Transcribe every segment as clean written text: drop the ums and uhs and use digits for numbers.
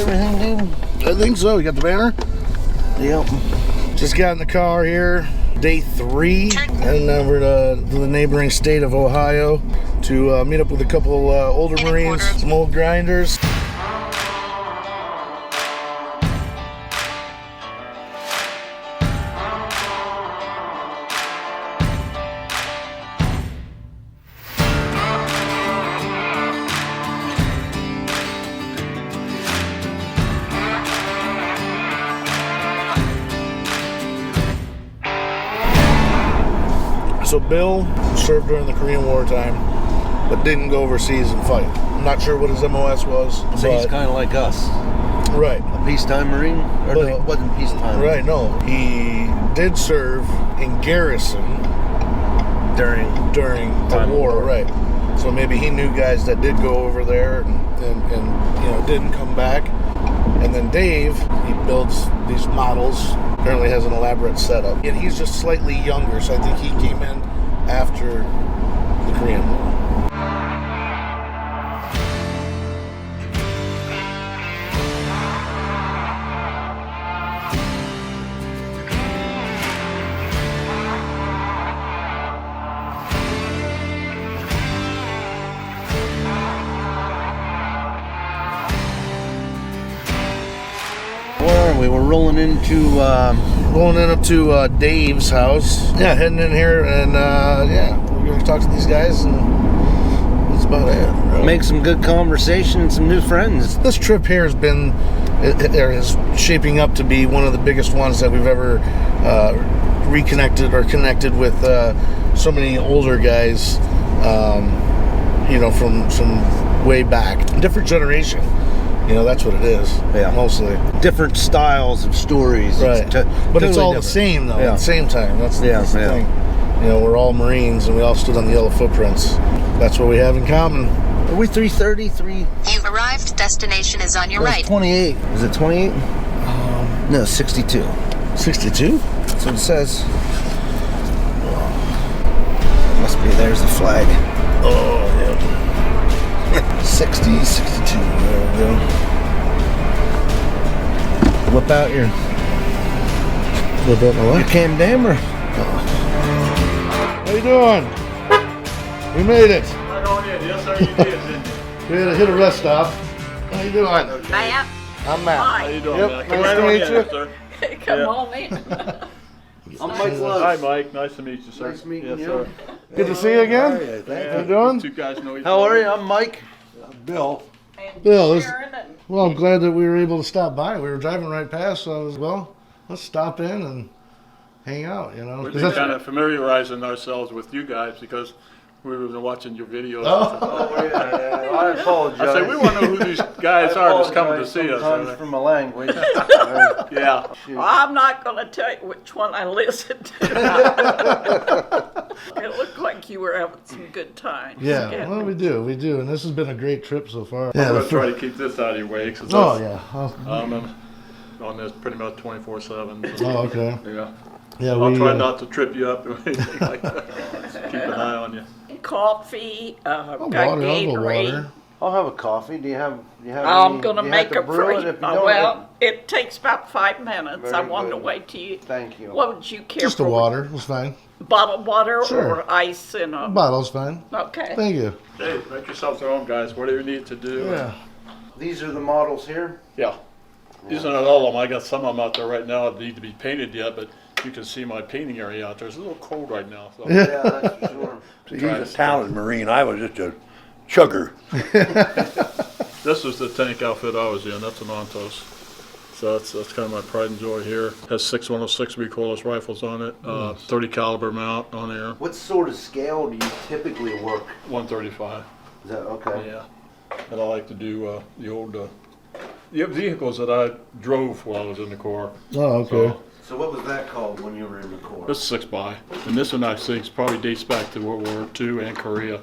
everything, dude? I think so. You got the banner? Yep. Just got in the car here. Day 3. Heading over to the neighboring state of Ohio to meet up with a couple older Marines, some old grinders. So Bill served during the Korean War time, but didn't go overseas and fight. I'm not sure what his MOS was. So he's kind of like us. Right. A peacetime Marine? Or no, it wasn't peacetime. Right, no. He did serve in garrison during the war, right. So maybe he knew guys that did go over there and didn't come back. And then Dave, he builds these models, apparently has an elaborate setup. And he's just slightly younger, so I think he came in after the Korean War. We were rolling up to Dave's house. Yeah, heading in here and we're gonna talk to these guys and that's about it. Really. Make some good conversation and some new friends. This trip here is shaping up to be one of the biggest ones that we've ever reconnected or connected with so many older guys, from some way back, different generation. That's what it is. Yeah, mostly different styles of stories. Right, but totally it's all different. The same though. Yeah. At the same time, that's the thing. We're all Marines and we all stood on the yellow footprints. That's what we have in common. Are we 333? You've arrived. Destination is on your right. 28. Is it 28? No, 62. 62? That's what it says. Must be. There's the flag. Oh, yeah. 60, 62. There we go. Whip out your cam dammer. How you doing? We made it. Right on in. Yes, sir, you did, didn't you? We had to hit a rest stop. How you doing? Matt. I'm Matt. How you doing, Yep, Matt? nice Right to on meet in, you. sir. Come on in. I'm Mike Love. Hi, Mike. Nice to meet you, sir. Nice meeting yes, you. Sir. Good to see you again. Thank How you doing? Two guys know each other. How are you? I'm Mike. Bill. Bill, well, I'm glad that we were able to stop by. We were driving right past, so I was, let's stop in and hang out, We're just kind of familiarizing ourselves with you guys because we were watching your videos. I apologize. I said, we want to know who these guys are that's coming to see us. Sometimes for my language. Yeah. Well, I'm not going to tell you which one I listened to. It looked like you were having some good times. Yeah, well, we do, and this has been a great trip so far. I'm going to try to keep this out of your way. I'm on this pretty much 24/7. So, Oh, okay. Yeah. I'll try not to trip you up or anything like that. Keep an eye on you. Coffee, got Water, I'll go Gatorade. water. I'll have a coffee. Do you have I'm going to you make have to a brew it free. if you don't? Well, it takes about 5 minutes. Very I wanted to good. wait till you. Thank you. What would you care Just the for? water, it's fine. Bottled water Sure. or ice in a. Bottle's fine. Okay. Thank you. Hey, make yourselves at home, guys. Whatever you need to do. Yeah. These are the models here. Yeah. These are not all of them. I got some of them out there right now that need to be painted yet, but you can see my painting area out there. It's a little cold right now. So. Yeah, that's for sure. He's a talented Marine. I was just a chugger. This is the tank outfit I was in. That's an Ontos. So that's kind of my pride and joy here. Has 6 106 recoilless rifles on it, 30 caliber mount on there, What sort of scale do you typically work? 135. Is that okay? Yeah. And I like to do the old vehicles that I drove while I was in the Corps. Oh, okay. So what was that called when you were in the Corps? This is 6x. And this one I think probably dates back to World War II and Korea.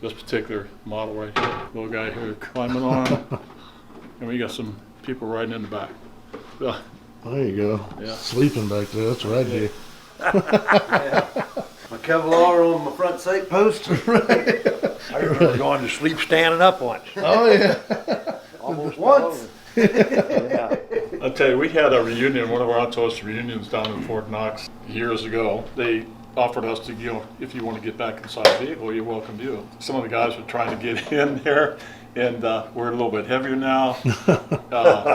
This particular model right here. Little guy here climbing on. And we got some people riding in the back. There you go. Yeah. Sleeping back there. That's what I do. My Kevlar on my front sight post. I remember going to sleep standing up once. Oh, yeah. Almost once. Yeah. I'll tell you, we had a reunion, one of our Altos reunions down in Fort Knox years ago. They offered us to, if you want to get back inside the vehicle, you're welcome to. Some of the guys were trying to get in there, and we're a little bit heavier now,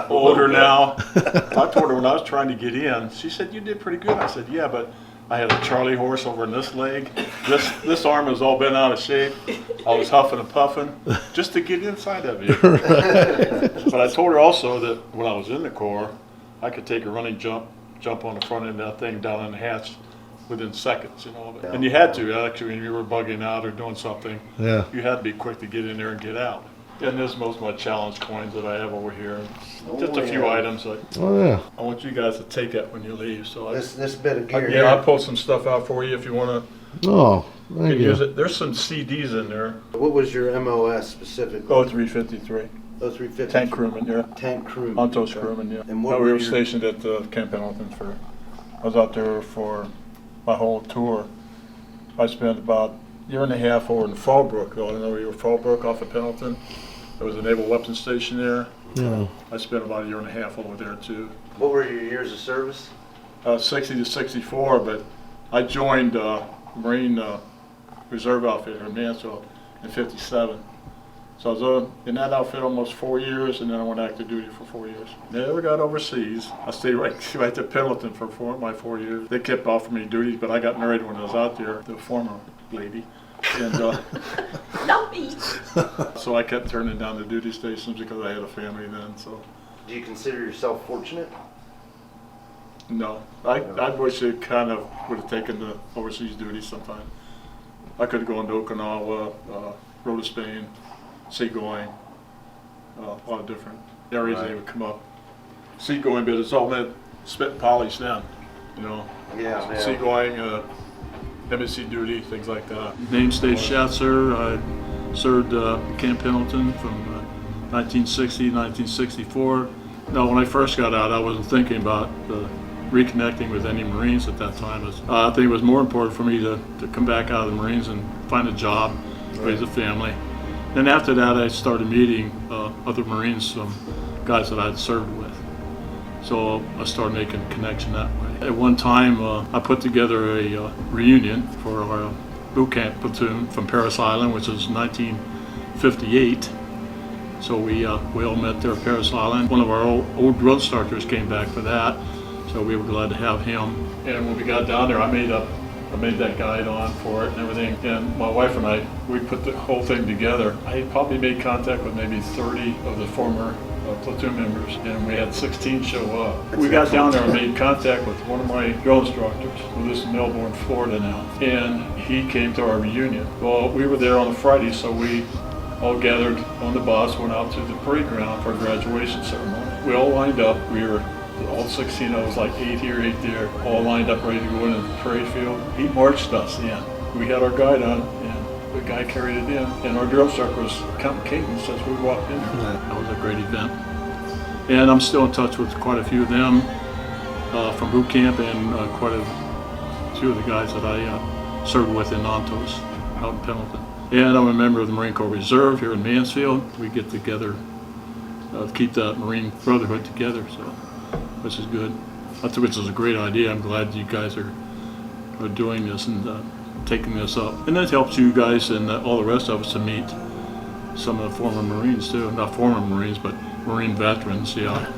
older now. I told her when I was trying to get in, she said, "You did pretty good." I said, "Yeah, but I had a Charlie horse over in this leg. This arm was all bent out of shape. I was huffing and puffing just to get inside that vehicle." But I told her also that when I was in the Corps, I could take a running jump on the front end of that thing down in the hatch within seconds, And you had to, actually, when you were bugging out or doing something, Yeah. you had to be quick to get in there and get out. And this is most of my challenge coins that I have over here. Just a few items. Oh yeah. I want you guys to take it when you leave. So This bit of gear. yeah, I'll pull some stuff out for you if you want Oh, to thank use you. it. There's some CDs in there. What was your MOS specifically? Oh, 353. Oh, 350. Tank crewman, yeah. Tank crewman. Altos Okay. crewman, yeah. And No, what we were were your- stationed at Camp Pendleton I was out there for my whole tour. I spent about a year and a half over in Fallbrook. I know you were Fallbrook off of Pendleton. There was a naval weapons station there. Yeah. I spent about a year and a half over there too. What were your years of service? 60 to 64, but I joined Marine Reserve outfit here in Mansfield in 57. So I was in that outfit almost 4 years, and then I went active duty for 4 years. Never got overseas. I stayed right to Pendleton for my 4 years. They kept offering me duties, but I got married when I was out there, the former lady. And Not me. so I kept turning down the duty stations because I had a family then. So Do you consider yourself fortunate? no, I wish it kind of would have taken the overseas duty sometime. I could have gone to Okinawa, Rota Spain, seagoing, a lot of different areas they would come up. Seagoing, but it's all that spit and polish then, Yeah. Seagoing, embassy duty, things like that. Named State Schatzer, I served Camp Pendleton from 1960 to 1964. No, when I first got out, I wasn't thinking about reconnecting with any Marines at that time. I think it was more important for me to come back out of the Marines and find a job, raise a family. Then after that, I started meeting other Marines, some guys that I'd served with. So I started making a connection that way. At one time, I put together a reunion for our boot camp platoon from Parris Island, which was 1958. So we all met there at Parris Island. One of our old drill instructors came back for that, so we were glad to have him. And when we got down there, I made that guide on for it and everything. And my wife and I, we put the whole thing together. I probably made contact with maybe 30 of the former platoon members, and we had 16 show up. We got down there and made contact with one of my drill instructors who lives in Melbourne, Florida now, and he came to our reunion. Well, we were there on a Friday, so we all gathered on the bus, went out to the parade ground for a graduation ceremony. We all lined up. We were all 16 of us, like 8 here, 8 there, all lined up ready to go into the parade field. He marched us in. We had our guide on, and the guy carried it in, and our drill instructor was counting cadence as we walked in there. That was a great event. And I'm still in touch with quite a few of them from boot camp, and quite a few of the guys that I served with in Nantos out in Pendleton. And I'm a member of the Marine Corps Reserve here in Mansfield. We get together to keep that Marine brotherhood together, so which is good. I think this is a great idea. I'm glad you guys are doing this and taking this up. And that helps you guys and all the rest of us to meet some of the former Marines too. Not former Marines, but Marine veterans. Yeah,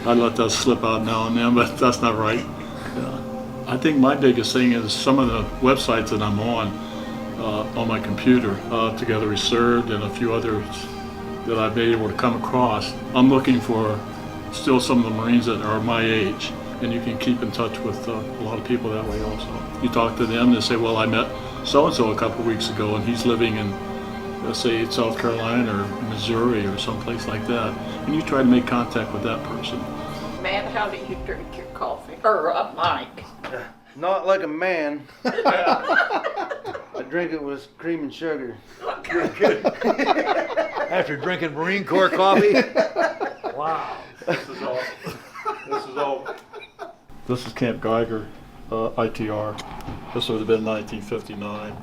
I let that slip out now and then, but that's not right. I think my biggest thing is some of the websites that I'm on my computer, Together We Served and a few others that I've been able to come across. I'm looking for still some of the Marines that are my age, and you can keep in touch with a lot of people that way also. You talk to them, they say, well, I met so-and-so a couple of weeks ago, and he's living in, let's say, South Carolina or Missouri or someplace like that, and you try to make contact with that person. Man, how do you drink your coffee? Or Mike? Not like a man. I drink it with cream and sugar. After drinking Marine Corps coffee? Wow. This is Camp Geiger, ITR. This would have been 1959.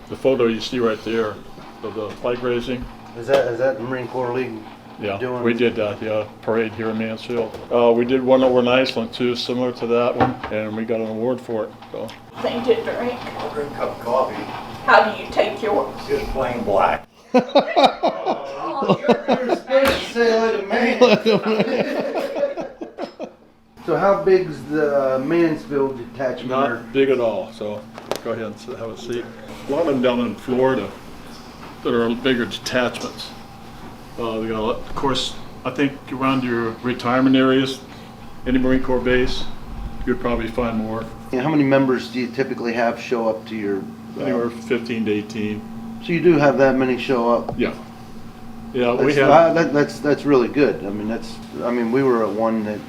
The photo you see right there of the flag raising. Is that the Marine Corps League Yeah, doing? we did that, yeah, parade here in Mansfield. We did one over in Iceland too, similar to that one, and we got an award for it, so. Thing to drink. I'll drink a cup of coffee, How do you take yours? just plain black. Say like a man. So how big's the Mansfield detachment? Not big at all, so go ahead and have a seat. A lot of them down in Florida that are bigger detachments. We got, of course, I think around your retirement areas, any Marine Corps base, you'd probably find more. How many members do you typically have show up to your? Anywhere from 15 to 18. So you do have that many show up. Yeah. Yeah, we That's, have. that's really good. I mean, we were at one that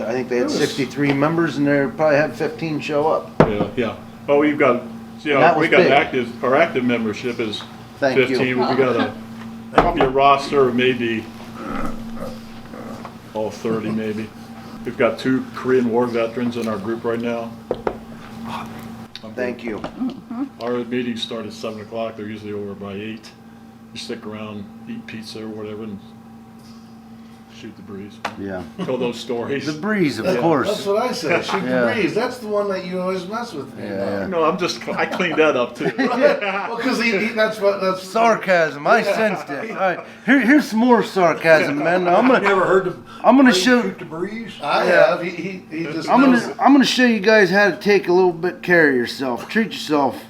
I think they had 63 members, and they probably had 15 show up. Yeah. Oh, we've got. That was we got big. active. Our active membership is Thank you. 15. We got probably a roster of maybe 30 maybe. We've got 2 Korean War veterans in our group right now. Thank you. Our meetings start at 7 o'clock. They're usually over by 8. You stick around, eat pizza or whatever, and shoot the breeze. Yeah. Tell those stories. The breeze, of That's course. what I said. Shoot Yeah. the breeze. That's the one that you always mess with me. Yeah. No, I cleaned that up too. Well, because that's Sarcasm. I sensed it. All right. Here's some more sarcasm, man. Now, Never heard of I'm gonna breeze show. shoot the breeze? I have. He just I'm knows. gonna show you guys how to take a little bit care of yourself. Treat yourself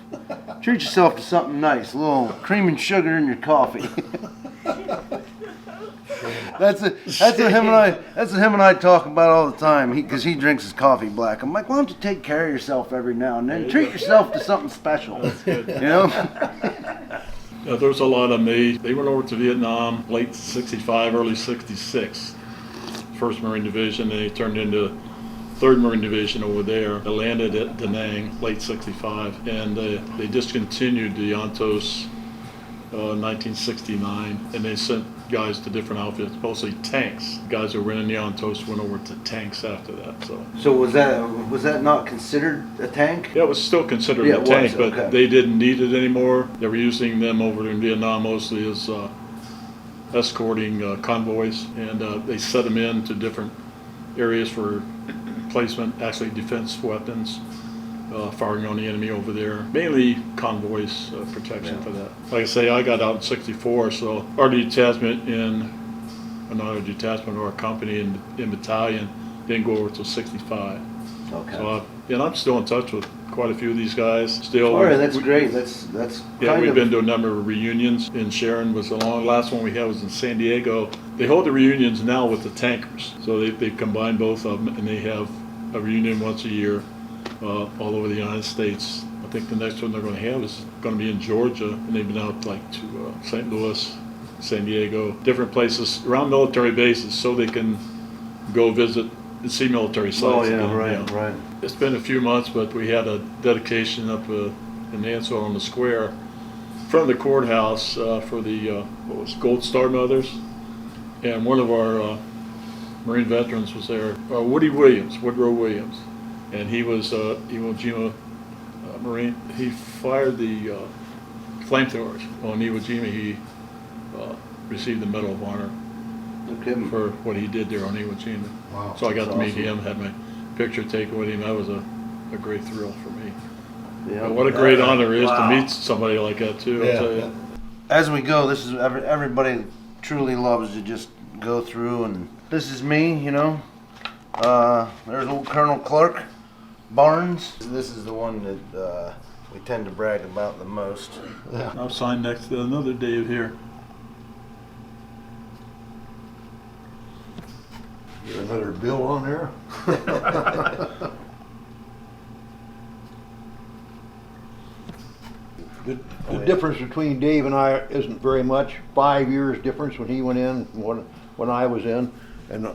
to something nice. A little cream and sugar in your coffee. That's what him and I talk about all the time. Because he drinks his coffee black. I'm like, why don't you take care of yourself every now and then? Treat yourself to something special. You know? Yeah, there's a lot of them. They went over to Vietnam late 65, early 66. 1st Marine Division, and they turned into 3rd Marine Division over there. They landed at Da Nang late 65, and they discontinued the Yantos 1969, and they sent guys to different outfits, mostly tanks. Guys who were in the Yantos went over to tanks after that. So was that not considered a tank? Yeah, it was still considered Yeah, a it tank, was, but okay. they didn't need it anymore. They were using them over in Vietnam mostly as escorting convoys, and they set them into different areas for placement, actually defense weapons, firing on the enemy over there. Mainly convoys, protection for that. Like I say, I got out in 64, so our detachment not our detachment, our company in battalion didn't go over till 65. Okay. So, and I'm still in touch with quite a few of these guys. Still. All right, that's great. That's Yeah, kind we've of been to a number of reunions. In Sharon was the last one we had was in San Diego. They hold the reunions now with the tankers. So they've combined both of them, and they have a reunion once a year all over the United States. I think the next one they're going to have is going to be in Georgia, and they've been out like to St. Louis, San Diego, different places around military bases so they can go visit and see military sites. Oh yeah, again, right. It's been a few months, but we had a dedication up in Mansfield on the square in front of the courthouse for the Gold Star Mothers, and one of our Marine veterans was there, Woodrow Williams, and he was Iwo Jima Marine. He fired the flamethrowers on Iwo Jima. He received the Medal of Honor for what he did there on Iwo Jima. Wow, so I got that's to meet awesome. him, had my picture taken with him. That was a great thrill for me. Yeah. But what a great honor it is Wow. to meet somebody like that too. I'll tell you. As we go, this is everybody truly loves to just go through, and this is me, you know. There's old Colonel Clark Barnes. This is the one that we tend to brag about the most. I'll sign next to another Dave here. Is there another bill on there? The difference between Dave and I isn't very much. 5 years difference when he went in, when I was in, and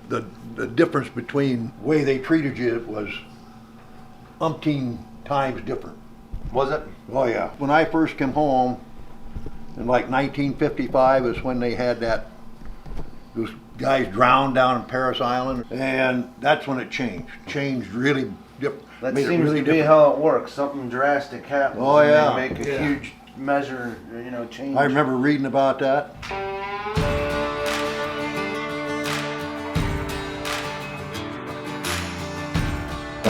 the difference between the way they treated you was umpteen times different. Was it? Oh yeah. When I first came home, in like 1955 is when they had those guys drowned down in Paris Island, and that's when it changed. Changed really different. That made it seems really to be different. how it works. Something drastic happens. Oh, and yeah. they make a Yeah. huge measure, change. I remember reading about that.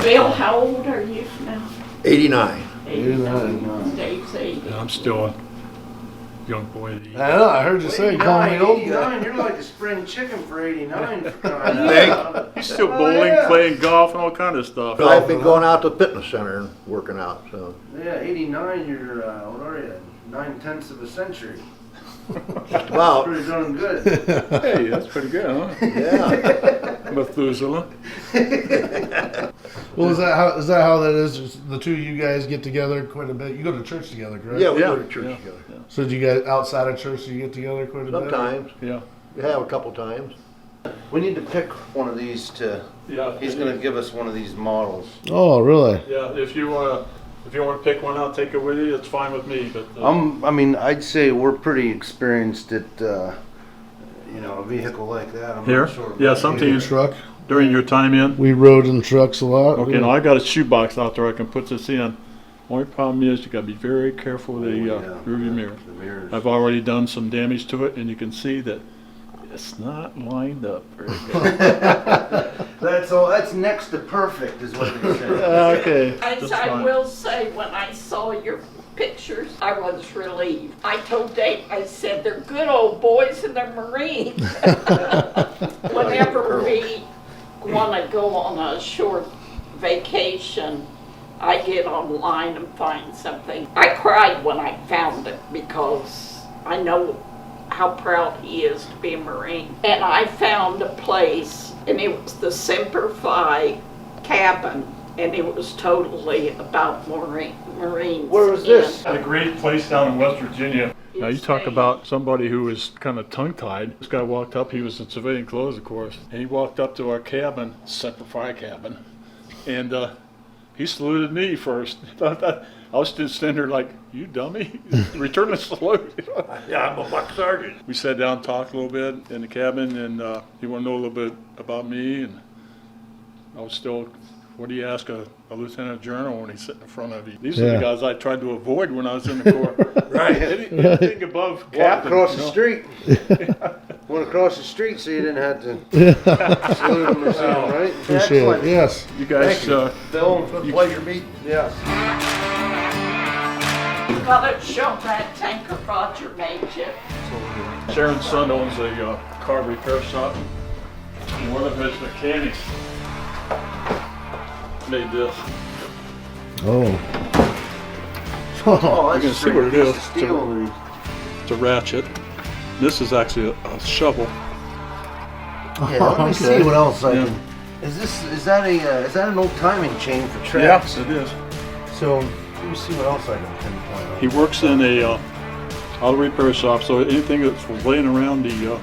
Bill, how old are you now? 89. 89. Dave's 80. And I'm still a young boy. I know, I heard you say, call me old. 89, you're like a spring chicken for 89. He's still bowling, playing golf, and all kind of stuff. I've been going out to the fitness center and working out, so. Yeah, 89, you're, what are you, 9/10 of a century. Just about. Pretty darn good. Hey, that's pretty good, huh? Yeah. Methuselah. Well, is that how that is? Just the two of you guys get together quite a bit? You go to church together, correct? Yeah, we Yeah. go to church Yeah. together. So do you guys, outside of church, do you get together quite a bit? Sometimes. Yeah. We have a couple times. We need to pick one of these to, Yeah. he's gonna give us one of these models. Oh, really? Yeah, if you want to pick one out, take it with you, it's fine with me, but. I mean, I'd say we're pretty experienced at, you know, a vehicle like that. I'm Here? not sure. Yeah, about something you. you- Truck? During your time in? We rode in trucks a lot. Okay, now I got a shoebox out there I can put this in. Only problem is you gotta be very careful with the rearview mirror. The mirrors. I've already done some damage to it, and you can see that it's not lined up very good. That's next to perfect, is what they say. Okay. As I will say, when I saw your pictures, I was relieved. I told Dave, I said, they're good old boys and they're Marines. Whenever we want to go on a short vacation, I get online and find something. I cried when I found it because I know how proud he is to be a Marine. And I found a place, and it was the Semper Fi cabin, and it was totally about Marines. Where was this? A great place down in West Virginia. Now you talk about somebody who was kind of tongue-tied. This guy walked up, he was in civilian clothes, of course, and he walked up to our cabin, Semper Fi cabin, and he saluted me first. I was just standing there like, you dummy, return the salute. Yeah, I'm a buck sergeant. We sat down and talked a little bit in the cabin, and he wanted to know a little bit about me, and I was still, what do you ask a lieutenant general when he's sitting in front of you? These are the guys I tried to avoid when I was in the Corps. Right. Anything above Walk captain. across you the know? street. Went across the street so you didn't have to salute him or something, right? Appreciate it. Yes. You guys, Phil, Pleasure meeting. yes. Gotta show that tanker Roger made you. Sharon's son owns a car repair shop. And one of his mechanics made this. Oh. Oh, You can see what it is. It's a ratchet. This is actually a shovel. Yeah, let me Okay. see what else I Yeah. can. Is that an old timing chain for tracks? Yes, it is. So let me see what else I can pinpoint. He works in a auto repair shop, so anything that's laying around the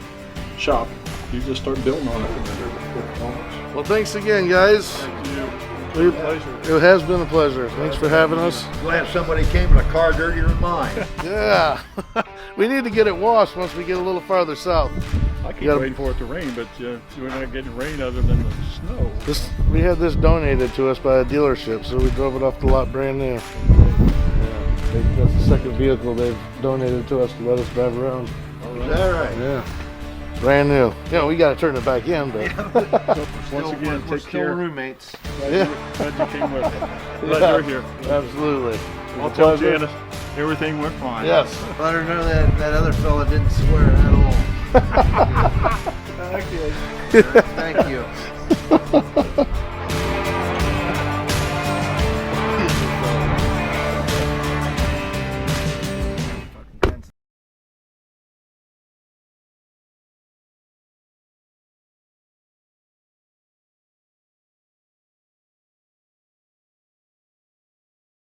shop, you just start building on it. Well, thanks again, guys. It was a pleasure. It has been a pleasure. Thanks for having us. Glad somebody came in a car dirtier than mine. Yeah. We need to get it washed once we get a little farther south. I keep gotta- waiting for it to rain, but we're not getting rain other than the snow. We had this donated to us by a dealership, so we drove it off the lot brand new. Yeah. That's the second vehicle they've donated to us to let us drive around. Is that right? Yeah. Brand new. You know, we got to turn it back in, but Once again, We're take still care. roommates. yeah, Glad you came with us. Glad Yeah. you're here. absolutely. I'll tell Janice everything went fine. Yes. Let her know that other fella didn't swear at all. Okay. Thank you.